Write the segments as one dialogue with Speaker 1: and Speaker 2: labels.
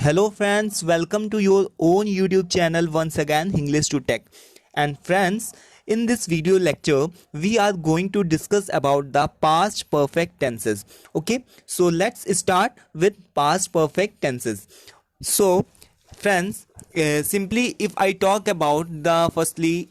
Speaker 1: Hello friends, welcome to your own YouTube channel once again, English to Tech. And friends, in this video lecture, we are going to discuss about the past perfect tenses. Okay, so let's start with past perfect tenses. So friends, simply if I talk about the firstly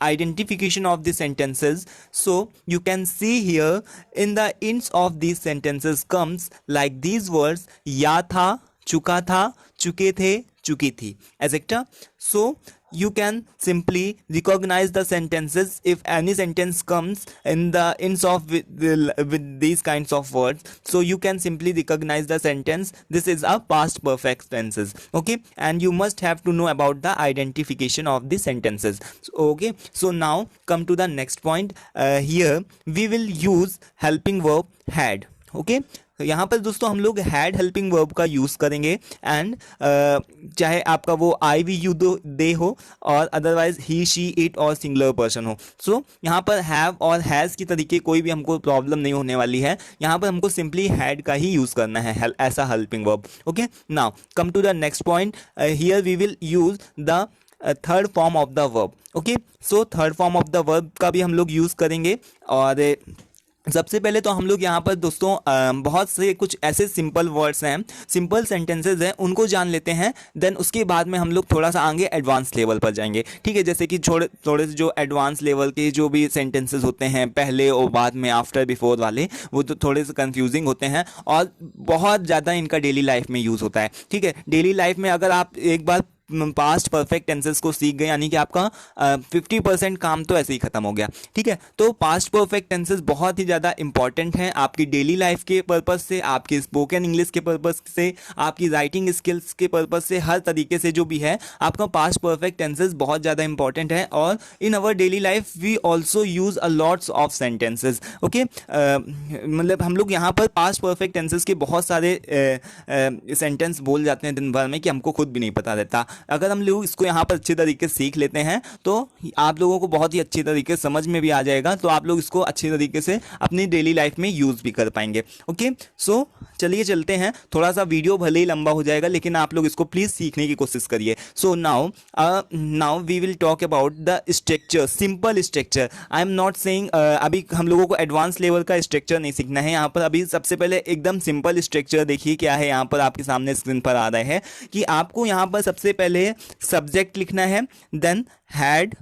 Speaker 1: identification of the sentences, so you can see here in the ends of these sentences comes like these words या था, चुका था, चुके थे, चुकी थी, etc. So you can simply recognize the sentences if any sentence comes in the ends of with these kinds of words. So you can simply recognize the sentence. This is a past perfect tenses. Okay, and you must have to know about the identification of the sentences. Okay, so now come to the next point. Here we will use helping verb had. Okay तो यहाँ पर दोस्तों हम लोग had helping verb का use करेंगे and चाहे आपका वो आई वी यू दो दे हो और अदरवाइज ही शी इट और सिंगुलर पर्सन हो. सो यहाँ पर हैव और हैज़ की तरीके कोई भी हमको प्रॉब्लम नहीं होने वाली है. यहाँ पर हमको सिंपली हैड का ही यूज़ करना है ऐसा helping verb. Okay, now come to the next point. Here we will use the third form of the verb. Okay, so third form of the verb का भी हम लोग यूज़ करेंगे. और सबसे पहले तो हम लोग यहाँ पर दोस्तों बहुत से कुछ ऐसे सिंपल वर्ड्स हैं, सिंपल सेंटेंसेस हैं, उनको जान लेते हैं. देन उसके बाद में हम लोग थोड़ा सा आगे एडवांस लेवल पर जाएंगे. ठीक है, जैसे कि थोड़े से जो एडवांस लेवल के जो भी सेंटेंसेस होते हैं पहले और बाद में आफ्टर बिफोर वाले, वो तो थोड़े से कंफ्यूजिंग होते हैं और बहुत ज़्यादा इनका डेली लाइफ में यूज़ होता है. ठीक है, डेली लाइफ में अगर आप एक बार पास्ट परफेक्ट टेंसेस को सीख गए यानी कि आपका 50% काम तो ऐसे ही खत्म हो गया. ठीक है, तो पास्ट परफेक्ट टेंसेस बहुत ही ज़्यादा इंपॉर्टेंट हैं आपकी डेली लाइफ के पर्पस से, आपकी स्पोकन इंग्लिश के पर्पस से, आपकी राइटिंग स्किल्स के पर्पस से, हर तरीके से जो भी है आपका पास्ट परफेक्ट टेंसेस बहुत ज़्यादा इंपॉर्टेंट है. और in our daily life we also use a lots of sentences. Okay, मतलब हम लोग यहाँ पर पास्ट परफेक्ट टेंसेस के बहुत सारे सेंटेंस बोल जाते हैं दिन भर में कि हमको खुद भी नहीं पता रहता. अगर हम लोग इसको यहाँ पर अच्छे तरीके से सीख लेते हैं तो आप लोगों को बहुत ही अच्छी तरीके से समझ में भी आ जाएगा, तो आप लोग इसको अच्छी तरीके से अपनी डेली लाइफ में यूज़ भी कर पाएंगे. ओके, सो चलिए चलते हैं. थोड़ा सा वीडियो भले ही लंबा हो जाएगा लेकिन आप लोग इसको प्लीज़ सीखने की कोशिश करिए. So now we will talk about the structure, simple structure. I am not saying अभी हम लोगों को एडवांस लेवल का स्ट्रक्चर नहीं सीखना है. यहाँ पर अभी सबसे पहले एकदम सिंपल स्ट्रक्चर देखिए क्या है. यहाँ पर आपके सामने स्क्रीन पर आ रहा है कि आपको यहाँ पर सबसे पहले सब्जेक्ट लिखना है, देन हैड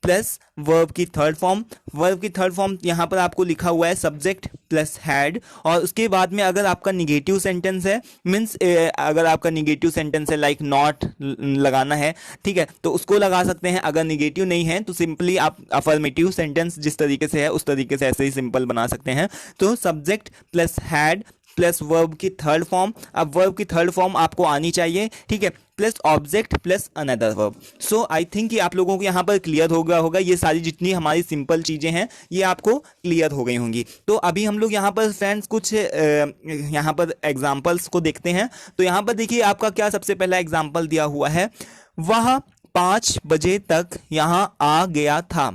Speaker 1: प्लस वर्ब की थर्ड फॉर्म. वर्ब की थर्ड फॉर्म यहाँ पर आपको लिखा हुआ है सब्जेक्ट प्लस हैड. और उसके बाद में अगर आपका निगेटिव सेंटेंस है, मीन्स अगर आपका निगेटिव सेंटेंस है लाइक नॉट लगाना है, ठीक है, तो उसको लगा सकते हैं. अगर निगेटिव नहीं है तो सिंपली आप अफर्मेटिव सेंटेंस जिस तरीके से है उस तरीके से ऐसे ही सिंपल बना सकते हैं. तो subject plus had plus verb की थर्ड फॉर्म. अब वर्ब की थर्ड फॉर्म आपको आनी चाहिए. ठीक है, plus object plus another verb. So I think कि आप लोगों को यहाँ पर क्लियर हो गया होगा. ये सारी जितनी हमारी सिंपल चीज़ें हैं ये आपको क्लियर हो गई होंगी. तो अभी हम लोग यहाँ पर फ्रेंड्स कुछ यहाँ पर एग्जाम्पल्स को देखते हैं. तो यहाँ पर देखिए आपका क्या सबसे पहला एग्जाम्पल दिया हुआ है, वह 5 बजे तक यहाँ आ गया था.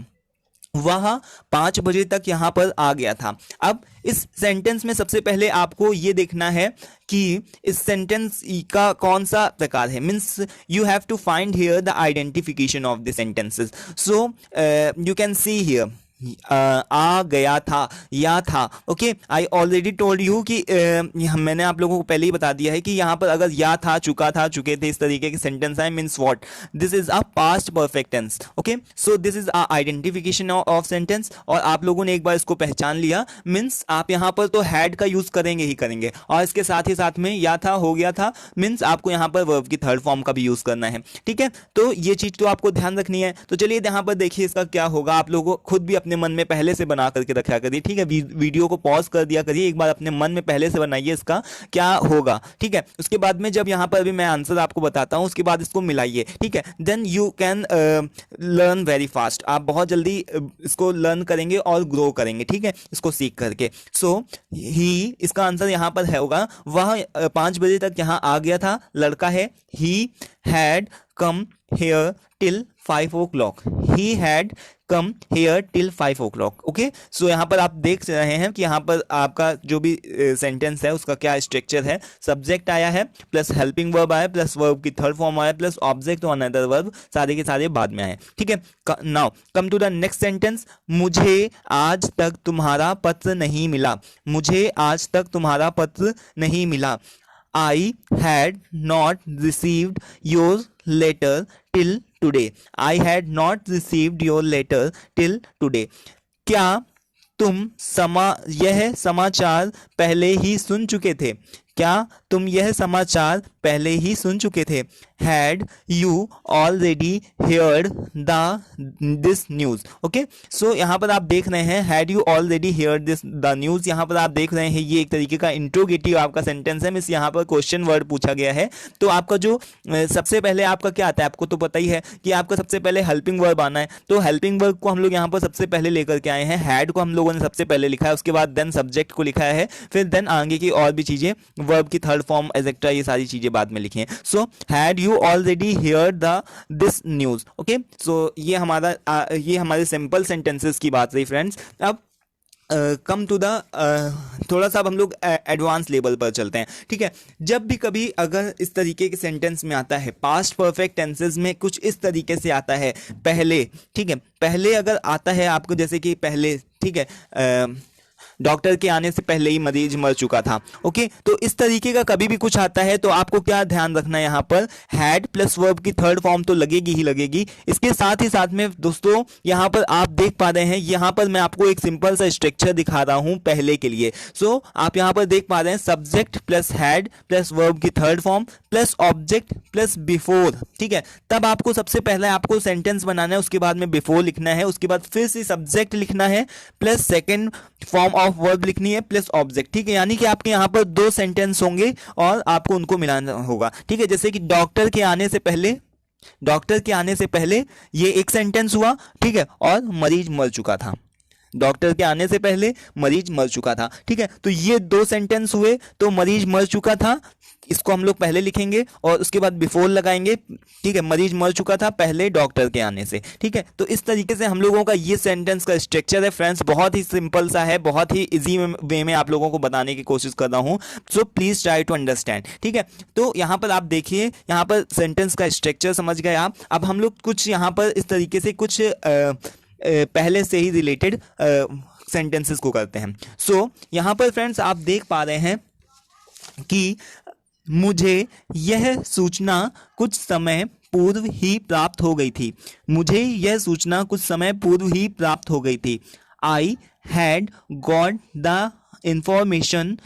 Speaker 1: वह 5 बजे तक यहाँ पर आ गया था. अब इस सेंटेंस में सबसे पहले आपको ये देखना है कि इस सेंटेंस का कौन सा प्रकार है. Means you have to find here the identification of the sentences. So you can see here आ गया था, या था. Okay, I already told you कि मैंने आप लोगों को पहले ही बता दिया है कि यहाँ पर अगर या था, चुका था, चुके थे, इस तरीके के सेंटेंस आए means what, this is a past perfect tense. Okay, so this is a identification of sentence. और आप लोगों ने एक बार इसको पहचान लिया मीन्स आप यहाँ पर तो हैड का यूज करेंगे ही करेंगे और इसके साथ ही साथ में या था हो गया था मीन्स आपको यहाँ पर वर्ब की थर्ड फॉर्म का भी यूज करना है. ठीक है, तो ये चीज तो आपको ध्यान रखनी है. तो चलिए यहाँ पर देखिए इसका क्या होगा. आप लोगों को खुद भी अपने मन में पहले से बना करके रखा करिए. ठीक है, वीडियो को पॉज कर दिया करिए, एक बार अपने मन में पहले से बनाइए इसका क्या होगा. ठीक है, उसके बाद में जब यहाँ पर भी मैं आंसर आपको बताता हूँ उसके बाद इसको मिलाइए. ठीक है, then you can learn very fast. आप बहुत जल्दी इसको लर्न करेंगे और ग्रो करेंगे. ठीक है, इसको सीख करके. सो ही, इसका आंसर यहाँ पर है होगा वह 5 बजे तक यहाँ आ गया था, लड़का है. He had come here till 5 o'clock. He had come here till 5 o'clock. Okay, so यहाँ पर आप देख रहे हैं कि यहाँ पर आपका जो भी सेंटेंस है उसका क्या स्ट्रक्चर है. सब्जेक्ट आया है प्लस हेल्पिंग वर्ब आया प्लस वर्ब की थर्ड फॉर्म आया प्लस ऑब्जेक्ट और अनदर वर्ब, सारे के सारे बाद में आए. ठीक है, now come to the next sentence. मुझे आज तक तुम्हारा पत्र नहीं मिला. मुझे आज तक तुम्हारा पत्र नहीं मिला. I had not received your letter till today. I had not received your letter till today. क्या तुम यह समाचार पहले ही सुन चुके थे? क्या तुम यह समाचार पहले ही सुन चुके थे? Had you already heard this news? Okay, so यहाँ पर आप देख रहे हैं had you already heard the news. यहाँ पर आप देख रहे हैं ये एक तरीके का इंट्रोगेटिव आपका सेंटेंस है. मिस यहाँ पर क्वेश्चन वर्ड पूछा गया है. तो आपका जो सबसे पहले आपका क्या आता है, आपको तो पता ही है कि आपका सबसे पहले हेल्पिंग वर्ब आना है. तो हेल्पिंग वर्ब को हम लोग यहाँ पर सबसे पहले लेकर के आए हैं. हैड को हम लोगों ने सबसे पहले लिखा है, उसके बाद देन सब्जेक्ट को लिखा है, फिर देन आगे की और भी चीजें वर्ब की थर्ड फॉर्म एसेट्रा ये सारी चीजें बाद में लिखी हैं. So had you already heard this news. Okay, so ये हमारे सिंपल सेंटेंसेस की बात रही फ्रेंड्स. अब कम टू द थोड़ा सा अब हम लोग एडवांस लेवल पर चलते हैं. ठीक है, जब भी कभी अगर इस तरीके के सेंटेंस में आता है, पास्ट परफेक्ट टेंसेस में कुछ इस तरीके से आता है पहले. ठीक है, पहले अगर आता है आपको, जैसे कि पहले, ठीक है, डॉक्टर के आने से पहले ही मरीज मर चुका था. ओके, तो इस तरीके का कभी भी कुछ आता है तो आपको क्या ध्यान रखना है, यहाँ पर हैड प्लस वर्ब की थर्ड फॉर्म तो लगेगी ही लगेगी. इसके साथ ही साथ में दोस्तों यहाँ पर आप देख पा रहे हैं, यहाँ पर मैं आपको एक सिंपल सा स्ट्रक्चर दिखा रहा हूँ पहले के लिए. सो आप यहाँ पर देख पा रहे हैं subject plus had plus verb की third form plus object plus before. ठीक है, तब आपको सबसे पहले आपको सेंटेंस बनाना है, उसके बाद में बिफोर लिखना है, उसके बाद फिर से सब्जेक्ट लिखना है plus second form of verb लिखनी है प्लस ऑब्जेक्ट. ठीक है, यानी कि आपके यहाँ पर दो सेंटेंस होंगे और आपको उनको मिलाना होगा. ठीक है, जैसे कि डॉक्टर के आने से पहले ये एक सेंटेंस हुआ. ठीक है, और मरीज मर चुका था. डॉक्टर के आने से पहले मरीज मर चुका था. ठीक है, तो ये दो सेंटेंस हुए. तो मरीज मर चुका था, इसको हम लोग पहले लिखेंगे और उसके बाद बिफोर लगाएंगे. ठीक है, मरीज मर चुका था पहले डॉक्टर के आने से. ठीक है, तो इस तरीके से हम लोगों का ये सेंटेंस का स्ट्रक्चर है फ्रेंड्स. बहुत ही सिंपल सा है, बहुत ही इजी वे में आप लोगों को बताने की कोशिश कर रहा हूँ. So please try to understand. ठीक है, तो यहाँ पर आप देखिए, यहाँ पर सेंटेंस का स्ट्रक्चर समझ गए आप. अब हम लोग कुछ यहाँ पर इस तरीके से कुछ पहले से ही रिलेटेड सेंटेंसेस को करते हैं. सो यहाँ पर फ्रेंड्स आप देख पा रहे हैं कि मुझे यह सूचना कुछ समय पूर्व ही प्राप्त हो गई थी. मुझे यह सूचना कुछ समय पूर्व ही प्राप्त हो गई थी. I had got the information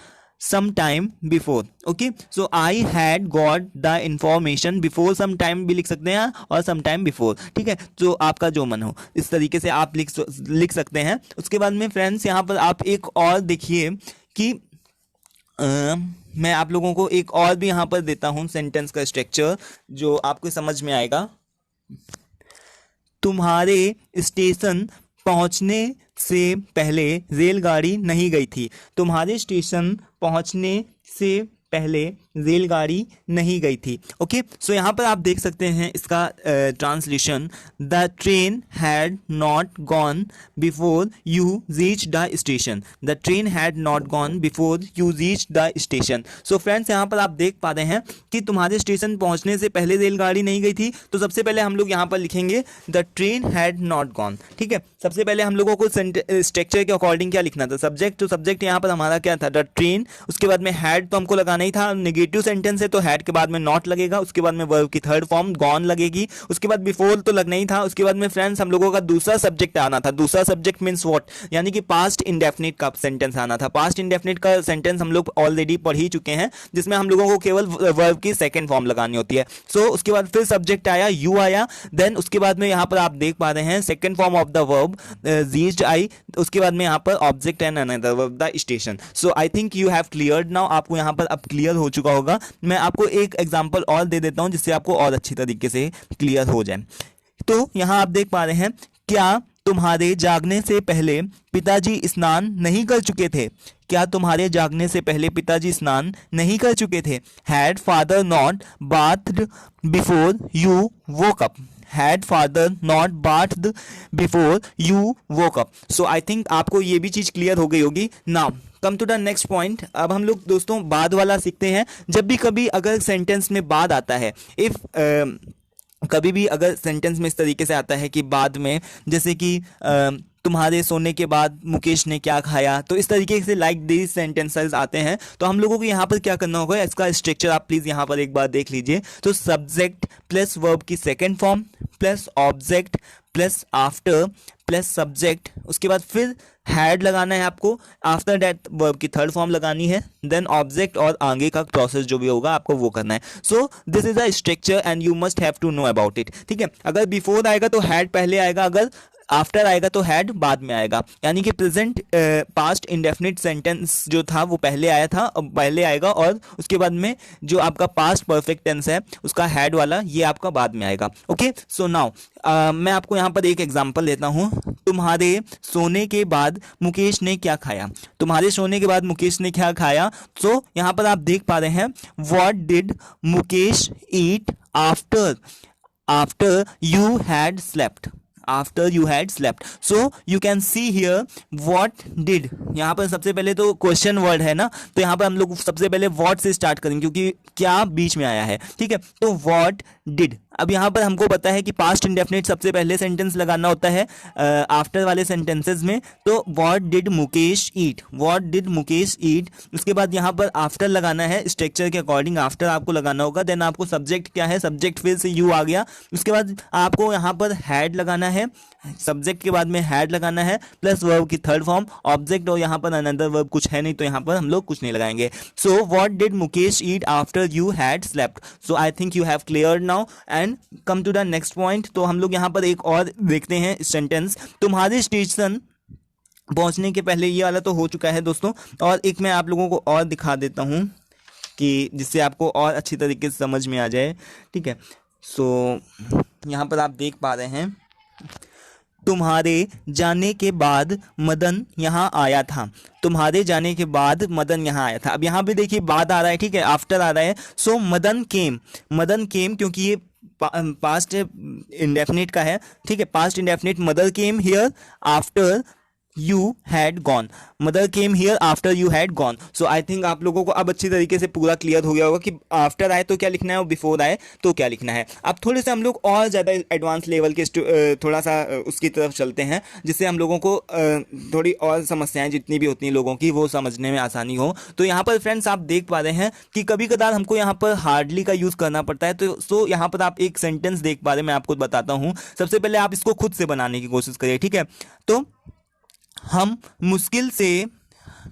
Speaker 1: some time before. Okay, so I had got the information before. Some time भी लिख सकते हैं और सम टाइम बिफोर. ठीक है, जो आपका जो मन हो इस तरीके से आप लिख सकते हैं. उसके बाद में फ्रेंड्स यहाँ पर आप एक और देखिए कि मैं आप लोगों को एक और भी यहाँ पर देता हूँ सेंटेंस का स्ट्रक्चर जो आपको समझ में आएगा. तुम्हारे स्टेशन पहुंचने से पहले रेलगाड़ी नहीं गई थी. तुम्हारे स्टेशन पहुंचने से पहले रेलगाड़ी नहीं गई थी. ओके, सो यहाँ पर आप देख सकते हैं इसका translation. The train had not gone before you reach the station. The train had not gone before you reach the station. So friends यहाँ पर आप देख पा रहे हैं कि तुम्हारे स्टेशन पहुँचने से पहले रेलगाड़ी नहीं गई थी. तो सबसे पहले हम लोग यहाँ पर लिखेंगे the train had not gone. ठीक है, सबसे पहले हम लोगों को स्ट्रक्चर के अकॉर्डिंग क्या लिखना था, सब्जेक्ट. तो सब्जेक्ट यहाँ पर हमारा क्या था, द ट्रेन. उसके बाद में हैड तो हमको लगाना ही था, नेगेटिव सेंटेंस है तो हैड के बाद में नॉट लगेगा. उसके बाद में वर्ब की थर्ड फॉर्म गॉन लगेगी. उसके बाद बिफोर तो लगना ही था. उसके बाद में फ्रेंड्स हम लोगों का दूसरा सब्जेक्ट आना था. दूसरा सब्जेक्ट मींस व्हाट, यानी कि पास्ट इंडेफिनिट का सेंटेंस आना था. पास्ट इंडेफिनिट का सेंटेंस हम लोग ऑलरेडी पढ़ ही चुके हैं, जिसमें हम लोगों को केवल वर्ब की सेकंड फॉर्म लगानी होती है. सो उसके बाद फिर सब्जेक्ट आया, यू आया. देन उसके बाद में यहाँ पर आप देख पा रहे हैं second form of the verb reached I. उसके बाद में यहाँ पर object and another verb the station. So I think you have cleared now. आपको यहाँ पर अब क्लियर हो चुका होगा. मैं आपको एक एग्जांपल और दे देता हूं जिससे आपको और अच्छी तरीके से क्लियर हो जाए. तो यहां आप देख पा रहे हैं, क्या तुम्हारे जागने से पहले पिताजी स्नान नहीं कर चुके थे? क्या तुम्हारे जागने से पहले पिताजी स्नान नहीं कर चुके थे? Had father not bathed before you woke up? Had father not bathed before you woke up? So I think आपको ये भी चीज क्लियर हो गई होगी। Now come to the next point. अब हम लोग दोस्तों बाद वाला सीखते हैं। जब भी कभी अगर सेंटेंस में बाद आता है, इफ कभी भी अगर सेंटेंस में इस तरीके से आता है कि बाद में, जैसे कि तुम्हारे सोने के बाद मुकेश ने क्या खाया, तो इस तरीके से लाइक दीज सेंटेंसेस आते हैं। तो हम लोगों को यहाँ पर क्या करना होगा, इसका स्ट्रक्चर आप प्लीज यहाँ पर एक बार देख लीजिए। तो सब्जेक्ट प्लस वर्ब की second form plus object plus after plus subject, उसके बाद फिर हैड लगाना है आपको, आफ्टर दैट वर्ब की थर्ड फॉर्म लगानी है, देन ऑब्जेक्ट और आगे का प्रोसेस जो भी होगा आपको वो करना है। So this is a structure and you must have to know about it. ठीक है, अगर बिफोर आएगा तो हैड पहले आएगा, अगर आफ्टर आएगा तो हैड बाद में आएगा। यानी कि प्रेजेंट पास्ट इंडेफिनिट सेंटेंस जो था वो पहले आया था, अब पहले आएगा, और उसके बाद में जो आपका पास्ट परफेक्ट टेंस है उसका हैड वाला ये आपका बाद में आएगा। ओके, सो नाउ मैं आपको यहाँ पर एक एग्जांपल देता हूँ। तुम्हारे सोने के बाद मुकेश ने क्या खाया? तुम्हारे सोने के बाद मुकेश ने क्या खाया? सो यहाँ पर आप देख पा रहे हैं, what did Mukesh eat after you had slept? After you had slept. So you can see here what did, यहाँ पर सबसे पहले तो क्वेश्चन वर्ड है ना, तो यहाँ पर हम लोग सबसे पहले what से स्टार्ट करेंगे क्योंकि क्या बीच में आया है। ठीक है, तो what did, अब यहाँ पर हमको पता है कि पास्ट इंडेफिनिट सबसे पहले सेंटेंस लगाना होता है आफ्टर वाले सेंटेंसेस में। तो what did Mukesh eat, what did Mukesh eat, उसके बाद यहाँ पर आफ्टर लगाना है, स्ट्रक्चर के अकॉर्डिंग आफ्टर आपको लगाना होगा। देन आपको सब्जेक्ट क्या है, सब्जेक्ट फिर से यू आ गया, उसके बाद आपको यहाँ पर हैड लगाना है, सब्जेक्ट के बाद में हैड लगाना है प्लस वर्ब की थर्ड फॉर्म ऑब्जेक्ट, और यहाँ पर अनदर वर्ब कुछ है नहीं तो यहाँ पर हम लोग कुछ नहीं लगाएंगे। So what did Mukesh eat after you had slept? So I think you have clear now and come to the next point. तो हम लोग यहाँ पर एक और देखते हैं सेंटेंस, तुम्हारे स्टेशन पहुंचने के पहले, ये वाला तो हो चुका है दोस्तों, और एक मैं आप लोगों को और दिखा देता हूं कि जिससे आपको और अच्छी तरीके से समझ में आ जाए। ठीक है, सो यहाँ पर आप देख पा रहे हैं, तुम्हारे जाने के बाद मदन यहाँ आया था। तुम्हारे जाने के बाद मदन यहाँ आया था। अब यहाँ पे देखिए बाद आ रहा है, ठीक है, आफ्टर आ रहा है। सो मदन केम, मदन केम क्योंकि ये पास्ट इंडेफिनिट का है। ठीक है, past indefinite, mother came here after you had gone, mother came here after you had gone. So I think आप लोगों को अब अच्छी तरीके से पूरा क्लियर हो गया होगा कि आफ्टर आए तो क्या लिखना है और बिफोर आए तो क्या लिखना है। अब थोड़े से हम लोग और ज़्यादा एडवांस लेवल के थोड़ा सा उसकी तरफ चलते हैं, जिससे हम लोगों को थोड़ी और समस्याएं जितनी भी होती हैं लोगों की वो समझने में आसानी हो। तो यहाँ पर फ्रेंड्स आप देख पा रहे हैं कि कभी कदार हमको यहाँ पर हार्डली का यूज़ करना पड़ता है। तो सो यहाँ पर आप एक सेंटेंस देख पा रहे हैं, मैं आपको बताता हूँ। सबसे पहले आप इसको खुद से बनाने की कोशिश करिए। ठीक है, तो हम मुश्किल से,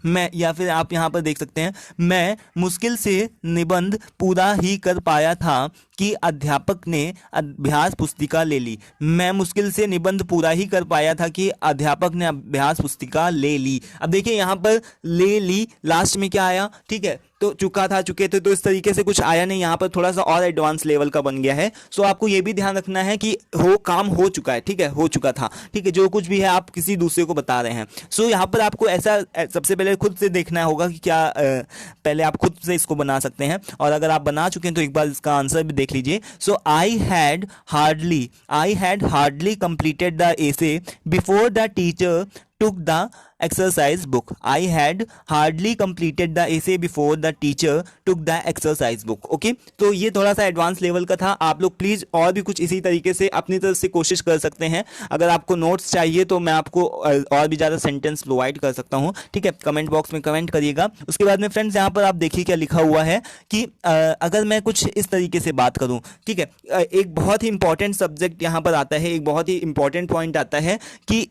Speaker 1: मैं, या फिर आप यहाँ पर देख सकते हैं, मैं मुश्किल से निबंध पूरा ही कर पाया था कि अध्यापक ने अभ्यास पुस्तिका ले ली। मैं मुश्किल से निबंध पूरा ही कर पाया था कि अध्यापक ने अभ्यास पुस्तिका ले ली। अब देखिए यहाँ पर ले ली, लास्ट में क्या आया? ठीक है, तो चुका था, चुके थे, तो इस तरीके से कुछ आया नहीं, यहाँ पर थोड़ा सा और एडवांस लेवल का बन गया है। सो आपको ये भी ध्यान रखना है कि काम हो चुका है। ठीक है, हो चुका था। ठीक है, जो कुछ भी है आप किसी दूसरे को बता रहे हैं। सो यहाँ पर आपको ऐसा सबसे पहले खुद से देखना होगा कि क्या पहले आप खुद से इसको बना सकते हैं, और अगर आप बना चुके हैं तो एक बार इसका आंसर भी देख लीजिए। So I had hardly completed the essay before the teacher took the exercise book. I had hardly completed the essay before the teacher took the exercise book. Okay, तो ये थोड़ा सा एडवांस लेवल का था। आप लोग प्लीज और भी कुछ इसी तरीके से अपनी तरफ से कोशिश कर सकते हैं। अगर आपको नोट्स चाहिए तो मैं आपको और भी ज़्यादा सेंटेंस प्रोवाइड कर सकता हूँ। ठीक है, कमेंट बॉक्स में कमेंट करिएगा। उसके बाद में फ्रेंड्स यहाँ पर आप देखिए क्या लिखा हुआ है कि अगर मैं कुछ इस तरीके से बात करूँ, ठीक है, एक बहुत ही इंपॉर्टेंट सब्जेक्ट यहाँ पर आता है, एक बहुत ही इंपॉर्टेंट पॉइंट आता है कि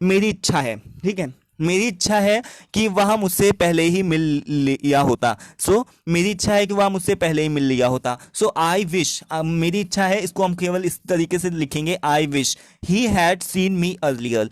Speaker 1: मेरी इच्छा है। ठीक है, मेरी इच्छा है कि वह मुझसे पहले ही मिल लिया होता। सो मेरी इच्छा है कि वह मुझसे पहले ही मिल लिया होता। सो आई विश, मेरी इच्छा है, इसको हम केवल इस तरीके से लिखेंगे, I wish he had seen me earlier.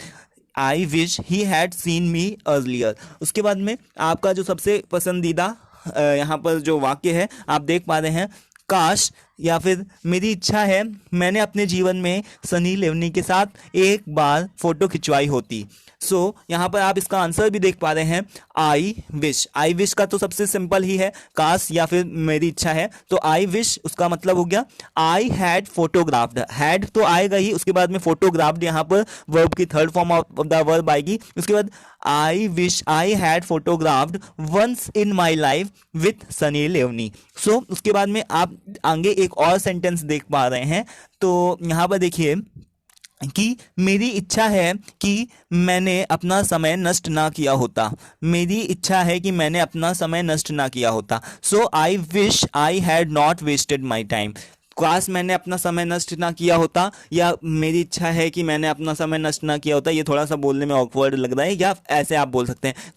Speaker 1: I wish he had seen me earlier. उसके बाद में आपका जो सबसे पसंदीदा यहाँ पर जो वाक्य है आप देख पा रहे हैं, काश या फिर मेरी इच्छा है मैंने अपने जीवन में सनी लियोनी के साथ एक बार फोटो खिंचवाई होती। सो यहाँ पर आप इसका आंसर भी देख पा रहे हैं, आई विश का तो सबसे सिंपल ही है, काश या फिर मेरी इच्छा है, तो आई विश उसका मतलब हो गया आई हैड फोटोग्राफ्ड। हैड तो आएगा ही, उसके बाद में फोटोग्राफ्ड यहाँ पर वर्ब की third form of the verb आएगी। उसके बाद I wish I had photographed once in my life with Sunny Leone. So उसके बाद में आप आगे एक और सेंटेंस देख पा रहे हैं, तो यहाँ पर देखिए कि मेरी इच्छा है कि मैंने अपना समय नष्ट ना किया होता। मेरी इच्छा है कि मैंने अपना समय नष्ट ना किया होता। So I wish I had not wasted my time. काश मैंने अपना समय नष्ट ना किया होता, या मेरी इच्छा है कि मैंने अपना समय नष्ट ना किया होता। ये थोड़ा सा बोलने में ऑकवर्ड लग रहा है, या ऐसे आप बोल सकते हैं,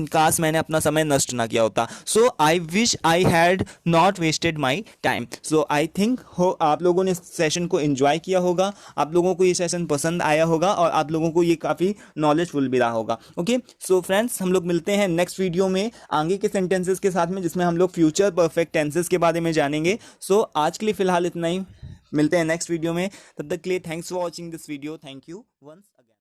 Speaker 1: काश मैंने अपना समय नष्ट ना किया होता। So I wish I had not wasted my time. So I think आप लोगों ने इस सेशन को एंजॉय किया होगा, आप लोगों को ये सेशन पसंद आया होगा और आप लोगों को ये काफ़ी नॉलेजफुल भी रहा होगा। ओके, सो फ्रेंड्स, हम लोग मिलते हैं नेक्स्ट वीडियो में आगे के सेंटेंसेस के साथ में, जिसमें हम लोग फ्यूचर परफेक्ट टेंसेस के बारे में जानेंगे। सो आज के लिए फिलहाल इतना ही, मिलते हैं नेक्स्ट वीडियो में। तब तक के लिए thanks for watching this video. Thank you once.